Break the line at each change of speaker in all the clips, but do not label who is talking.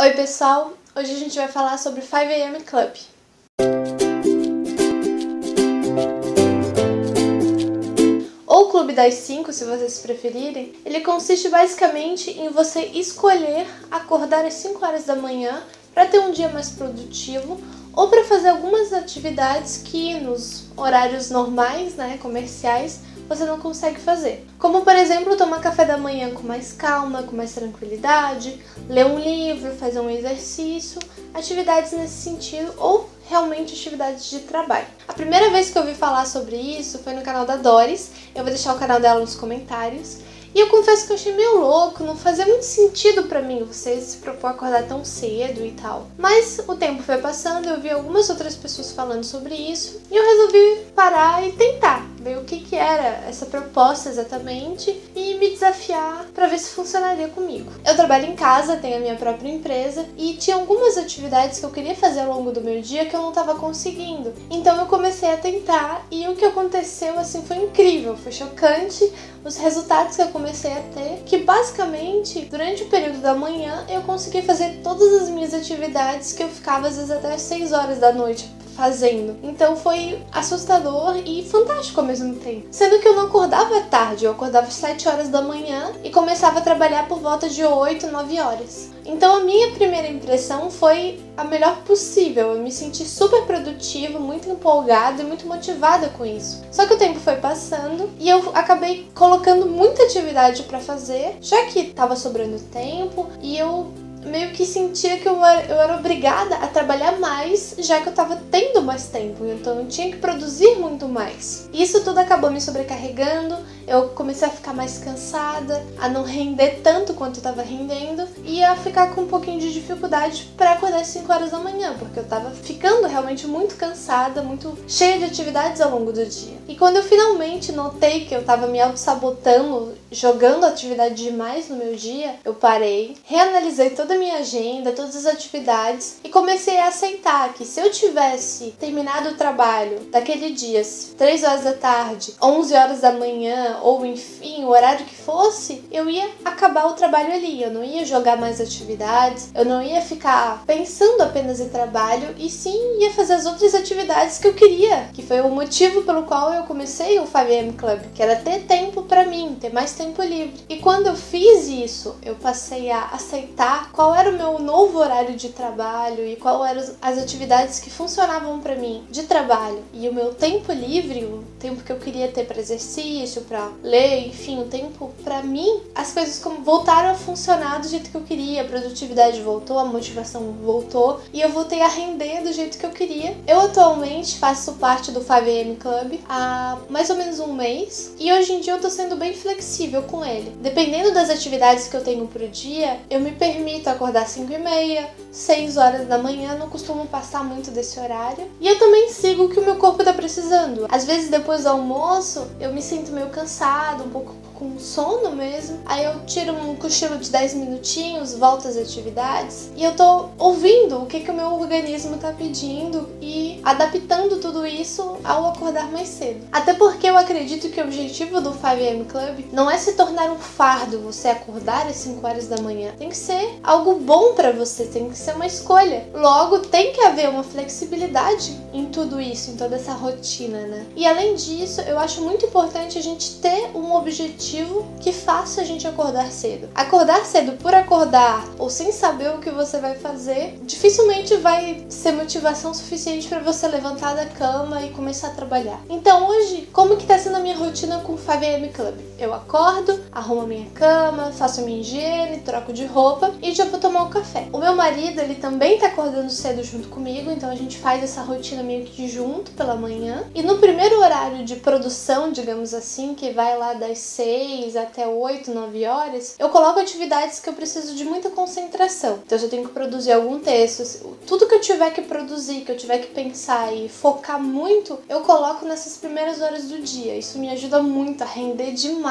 Oi pessoal, hoje a gente vai falar sobre 5 AM Club. Ou Clube das 5, se vocês preferirem. Ele consiste basicamente em você escolher acordar às 5 horas da manhã para ter um dia mais produtivo ou para fazer algumas atividades que nos horários normais, comerciais, você não consegue fazer. Como, por exemplo, tomar café da manhã com mais calma, com mais tranquilidade, ler um livro, fazer um exercício, atividades nesse sentido ou realmente atividades de trabalho. A primeira vez que eu ouvi falar sobre isso foi no canal da Doris, eu vou deixar o canal dela nos comentários. E eu confesso que eu achei meio louco, não fazia muito sentido pra mim você se propor a acordar tão cedo e tal. Mas o tempo foi passando, eu vi algumas outras pessoas falando sobre isso e eu resolvi parar e tentar ver o que era essa proposta exatamente e me desafiar pra ver se funcionaria comigo. Eu trabalho em casa, tenho a minha própria empresa e tinha algumas atividades que eu queria fazer ao longo do meu dia que eu não estava conseguindo. Então eu comecei a tentar e o que aconteceu assim foi incrível, foi chocante. Os resultados que eu comecei a ter, que basicamente, durante o período da manhã, eu consegui fazer todas as minhas atividades que eu ficava às vezes até 6 horas da noite fazendo. Então foi assustador e fantástico ao mesmo tempo. Sendo que eu não acordava à tarde, eu acordava às 7 horas da manhã e começava a trabalhar por volta de 8, 9 horas. Então a minha primeira impressão foi a melhor possível, eu me senti super produtiva, muito empolgada e muito motivada com isso. Só que o tempo foi passando e eu acabei colocando muita atividade para fazer, já que estava sobrando tempo e eu meio que sentia que eu era obrigada a trabalhar mais, já que eu tava tendo mais tempo, então eu tinha que produzir muito mais. Isso tudo acabou me sobrecarregando, eu comecei a ficar mais cansada, a não render tanto quanto eu tava rendendo e a ficar com um pouquinho de dificuldade para acordar às 5 horas da manhã, porque eu tava ficando realmente muito cansada, muito cheia de atividades ao longo do dia. E quando eu finalmente notei que eu tava me auto-sabotando, jogando atividade demais no meu dia, eu parei, reanalisei toda a minha agenda, todas as atividades e comecei a aceitar que se eu tivesse terminado o trabalho daquele dia, 3 horas da tarde, 11 horas da manhã ou enfim, o horário que fosse, eu ia acabar o trabalho ali, eu não ia jogar mais atividades, eu não ia ficar pensando apenas em trabalho e sim ia fazer as outras atividades que eu queria, que foi o motivo pelo qual eu comecei o 5 AM Club, que era ter tempo pra mim, ter mais tempo livre. E quando eu fiz isso, eu passei a aceitar qual era o meu novo horário de trabalho e qual eram as atividades que funcionavam pra mim de trabalho. E o meu tempo livre, o tempo que eu queria ter para exercício, para ler, enfim, o tempo pra mim, as coisas voltaram a funcionar do jeito que eu queria, a produtividade voltou, a motivação voltou e eu voltei a render do jeito que eu queria. Eu atualmente faço parte do 5 AM Club há mais ou menos um mês e hoje em dia eu tô sendo bem flexível com ele. Dependendo das atividades que eu tenho pro dia, eu me permito acordar às 5h30, 6 horas da manhã, não costumo passar muito desse horário. E eu também sigo o que o meu corpo tá precisando. Às vezes depois do almoço, eu me sinto meio cansado, um pouco com sono mesmo. Aí eu tiro um cochilo de 10 minutinhos, volto às atividades e eu tô ouvindo o que o meu organismo tá pedindo e adaptando tudo isso ao acordar mais cedo. Até porque eu acredito que o objetivo do 5 AM Club não é se tornar um fardo você acordar às 5 horas da manhã. Tem que ser algo bom pra você, tem que ser uma escolha. Logo, tem que haver uma flexibilidade em tudo isso, em toda essa rotina, né? E além disso, eu acho muito importante a gente ter um objetivo que faça a gente acordar cedo. Acordar cedo por acordar ou sem saber o que você vai fazer, dificilmente vai ser motivação suficiente para você levantar da cama e começar a trabalhar. Então hoje, como que tá sendo a minha rotina com o 5 AM Club? Eu acordo, arrumo a minha cama, faço a minha higiene, troco de roupa e já vou tomar um café. O meu marido, ele também tá acordando cedo junto comigo, então a gente faz essa rotina meio que junto pela manhã. E no primeiro horário de produção, digamos assim, que vai lá das 6 até 8, 9 horas, eu coloco atividades que eu preciso de muita concentração. Então se eu tenho que produzir algum texto, tudo que eu tiver que produzir, que eu tiver que pensar e focar muito, eu coloco nessas primeiras horas do dia. Isso me ajuda muito a render demais.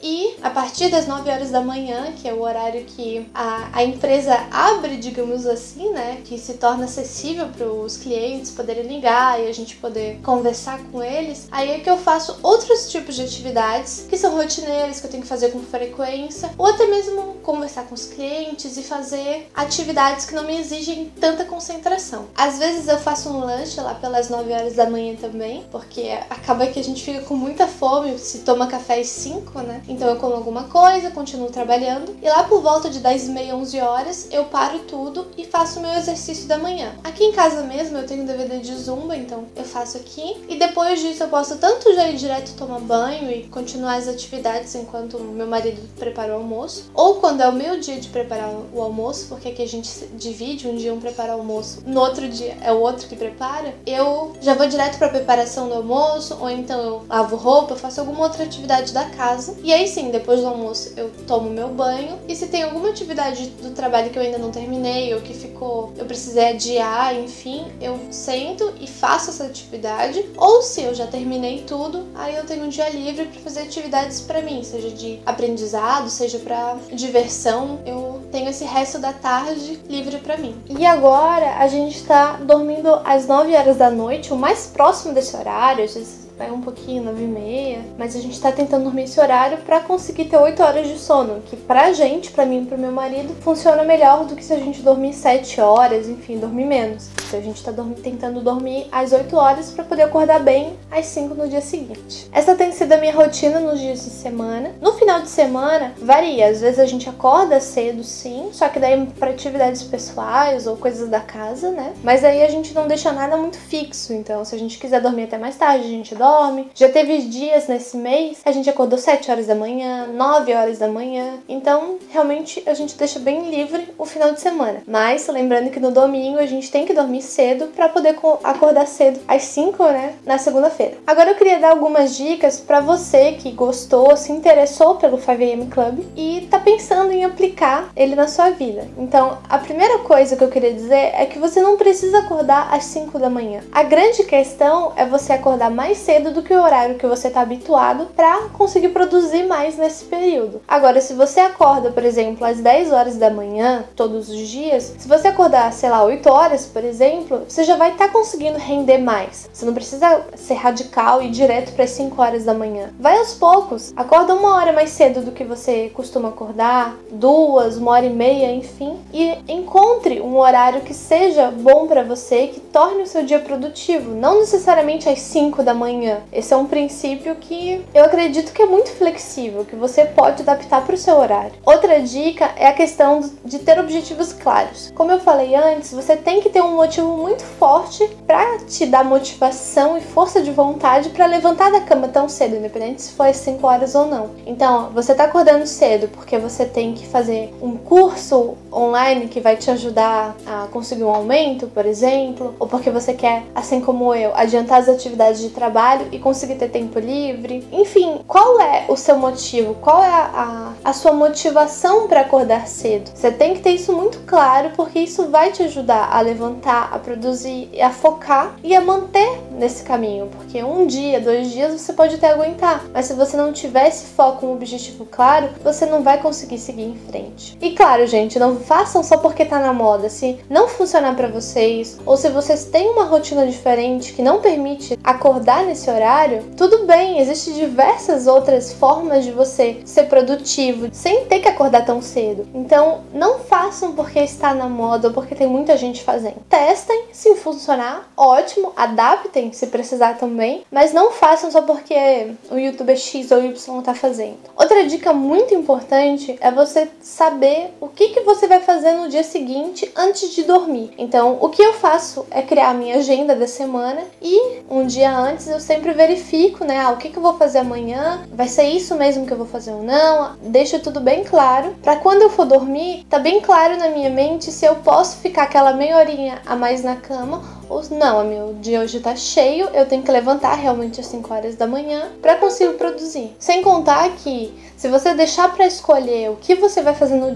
E a partir das 9 horas da manhã, que é o horário que a empresa abre, digamos assim, né, que se torna acessível para os clientes poderem ligar e a gente poder conversar com eles, aí é que eu faço outros tipos de atividades que são rotineiras, que eu tenho que fazer com frequência, ou até mesmo conversar com os clientes e fazer atividades que não me exigem tanta concentração. Às vezes eu faço um lanche lá pelas 9 horas da manhã também, porque acaba que a gente fica com muita fome se toma café às 5, né? Então eu como alguma coisa, continuo trabalhando e lá por volta de 10h30, 11 horas eu paro tudo e faço o meu exercício da manhã. Aqui em casa mesmo eu tenho um DVD de Zumba, então eu faço aqui e depois disso eu posso tanto já ir direto tomar banho e continuar as atividades enquanto meu marido prepara o almoço, ou quando é o meu dia de preparar o almoço, porque aqui a gente divide, um dia um prepara o almoço, no outro dia é o outro que prepara, eu já vou direto para a preparação do almoço, ou então eu lavo roupa, faço alguma outra atividade da casa, e aí sim, depois do almoço eu tomo meu banho, e se tem alguma atividade do trabalho que eu ainda não terminei, ou que ficou, eu precisei adiar, enfim, eu sento e faço essa atividade, ou se eu já terminei tudo, aí eu tenho um dia livre para fazer atividades para mim, seja de aprendizado, seja para diversão, eu tenho esse resto da tarde livre para mim. E agora a gente tá dormindo às 9 horas da noite, o mais próximo desse horário, às vezes vai um pouquinho, 9h30, mas a gente tá tentando dormir esse horário pra conseguir ter 8 horas de sono, que pra gente, pra mim e pro meu marido, funciona melhor do que se a gente dormir 7 horas, enfim, dormir menos. Então a gente tá tentando dormir às 8 horas pra poder acordar bem às 5 no dia seguinte. Essa tem sido a minha rotina nos dias de semana. No final de semana, varia. Às vezes a gente acorda cedo, sim, só que daí pra atividades pessoais ou coisas da casa, né? Mas aí a gente não deixa nada muito fixo, então se a gente quiser dormir até mais tarde, a gente dorme. Já teve dias nesse mês que a gente acordou 7 horas da manhã, 9 horas da manhã. Então, realmente, a gente deixa bem livre o final de semana. Mas, lembrando que no domingo a gente tem que dormir cedo pra poder acordar cedo às 5, né, na segunda-feira. Agora eu queria dar algumas dicas pra você que gostou, se interessou pelo 5am Club e tá pensando em aplicar ele na sua vida. Então, a primeira coisa que eu queria dizer é que você não precisa acordar às 5 da manhã. A grande questão é você acordar mais cedo do que o horário que você está habituado para conseguir produzir mais nesse período. Agora, se você acorda, por exemplo, às 10 horas da manhã, todos os dias, se você acordar, sei lá, 8 horas, por exemplo, você já vai estar conseguindo render mais. Você não precisa ser radical e ir direto para as 5 horas da manhã. Vai aos poucos. Acorda 1 hora mais cedo do que você costuma acordar, 2, 1h30, enfim, e encontre um horário que seja bom para você, que torne o seu dia produtivo, não necessariamente às 5 da manhã. Esse é um princípio que eu acredito que é muito flexível, que você pode adaptar para o seu horário. Outra dica é a questão de ter objetivos claros. Como eu falei antes, você tem que ter um motivo muito forte para te dar motivação e força de vontade para levantar da cama tão cedo, independente se for às 5 horas ou não. Então, você está acordando cedo porque você tem que fazer um curso online que vai te ajudar a conseguir um aumento, por exemplo, ou porque você quer, assim como eu, adiantar as atividades de trabalho e conseguir ter tempo livre. Enfim, qual é o seu motivo? Qual é a sua motivação para acordar cedo? Você tem que ter isso muito claro, porque isso vai te ajudar a levantar, a produzir, a focar e a manter nesse caminho, porque um dia, 2 dias você pode até aguentar, mas se você não tiver esse foco, um objetivo claro, você não vai conseguir seguir em frente. E claro, gente, não façam só porque tá na moda. Se não funcionar para vocês, ou se vocês têm uma rotina diferente que não permite acordar nesse horário, tudo bem, existem diversas outras formas de você ser produtivo sem ter que acordar tão cedo. Então, não façam porque está na moda ou porque tem muita gente fazendo. Testem, se funcionar, ótimo, adaptem se precisar também, mas não façam só porque o youtuber X ou Y tá fazendo. Outra dica muito importante é você saber o que você vai fazer no dia seguinte antes de dormir. Então, o que eu faço é criar a minha agenda da semana e um dia antes eu sempre verifico, né, o que eu vou fazer amanhã, vai ser isso mesmo que eu vou fazer ou não, deixo tudo bem claro, pra quando eu for dormir, tá bem claro na minha mente se eu posso ficar aquela meia horinha a mais na cama ou não, meu dia hoje tá cheio, eu tenho que levantar realmente às 5 horas da manhã pra conseguir produzir. Sem contar que se você deixar pra escolher o que você vai fazer no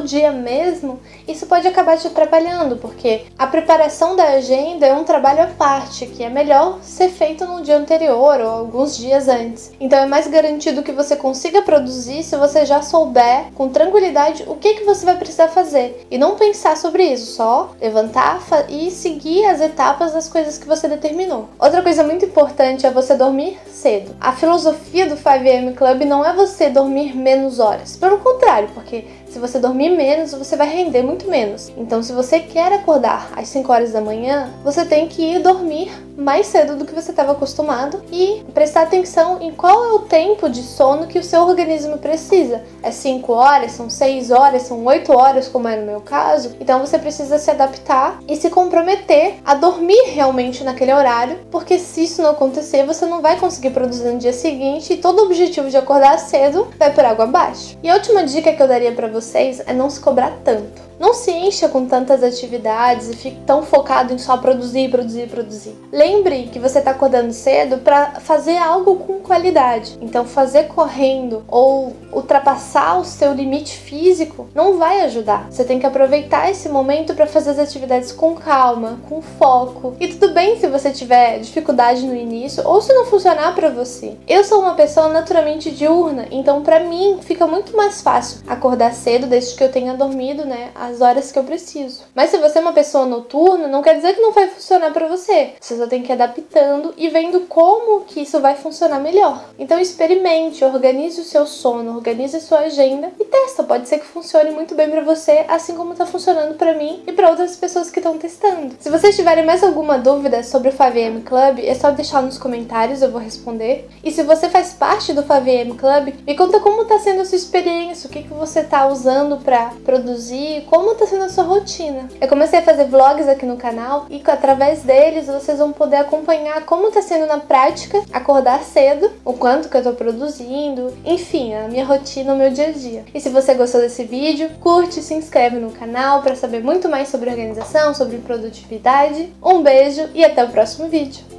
dia mesmo, isso pode acabar te atrapalhando, porque a preparação da agenda é um trabalho à parte, que é melhor ser feito no dia anterior ou alguns dias antes. Então é mais garantido que você consiga produzir se você já souber com tranquilidade o que você vai precisar fazer. E não pensar sobre isso, só levantar e seguir as etapas das coisas que você determinou. Outra coisa muito importante é você dormir cedo. A filosofia do 5am Club não é você dormir menos horas. Pelo contrário, porque Se você dormir menos, você vai render muito menos. Então, se você quer acordar às 5 horas da manhã, você tem que ir dormir mais cedo do que você estava acostumado e prestar atenção em qual é o tempo de sono que o seu organismo precisa. É 5 horas, são 6 horas, são 8 horas, como é no meu caso. Então você precisa se adaptar e se comprometer a dormir realmente naquele horário, porque se isso não acontecer, você não vai conseguir produzir no dia seguinte e todo o objetivo de acordar cedo vai por água abaixo. E a última dica que eu daria para vocês é não se cobrar tanto. Não se encha com tantas atividades e fique tão focado em só produzir. Lembre que você está acordando cedo para fazer algo com qualidade. Então, fazer correndo ou ultrapassar o seu limite físico não vai ajudar. Você tem que aproveitar esse momento para fazer as atividades com calma, com foco. E tudo bem se você tiver dificuldade no início ou se não funcionar para você. Eu sou uma pessoa naturalmente diurna, então para mim fica muito mais fácil acordar cedo desde que eu tenha dormido, né, as horas que eu preciso. Mas se você é uma pessoa noturna, não quer dizer que não vai funcionar para você. Você só tem que ir adaptando e vendo como que isso vai funcionar melhor. Então experimente, organize o seu sono, organize a sua agenda e testa. Pode ser que funcione muito bem para você, assim como está funcionando para mim e para outras pessoas que estão testando. Se vocês tiverem mais alguma dúvida sobre o 5am Club, é só deixar nos comentários, eu vou responder. E se você faz parte do 5am Club, me conta como está sendo a sua experiência, o que você está usando para produzir, como está sendo a sua rotina. Eu comecei a fazer vlogs aqui no canal e através deles vocês vão poder acompanhar como está sendo na prática acordar cedo, o quanto que eu estou produzindo, enfim, a minha rotina, o meu dia a dia. E se você gostou desse vídeo, curte, se inscreve no canal para saber muito mais sobre organização, sobre produtividade. Um beijo e até o próximo vídeo!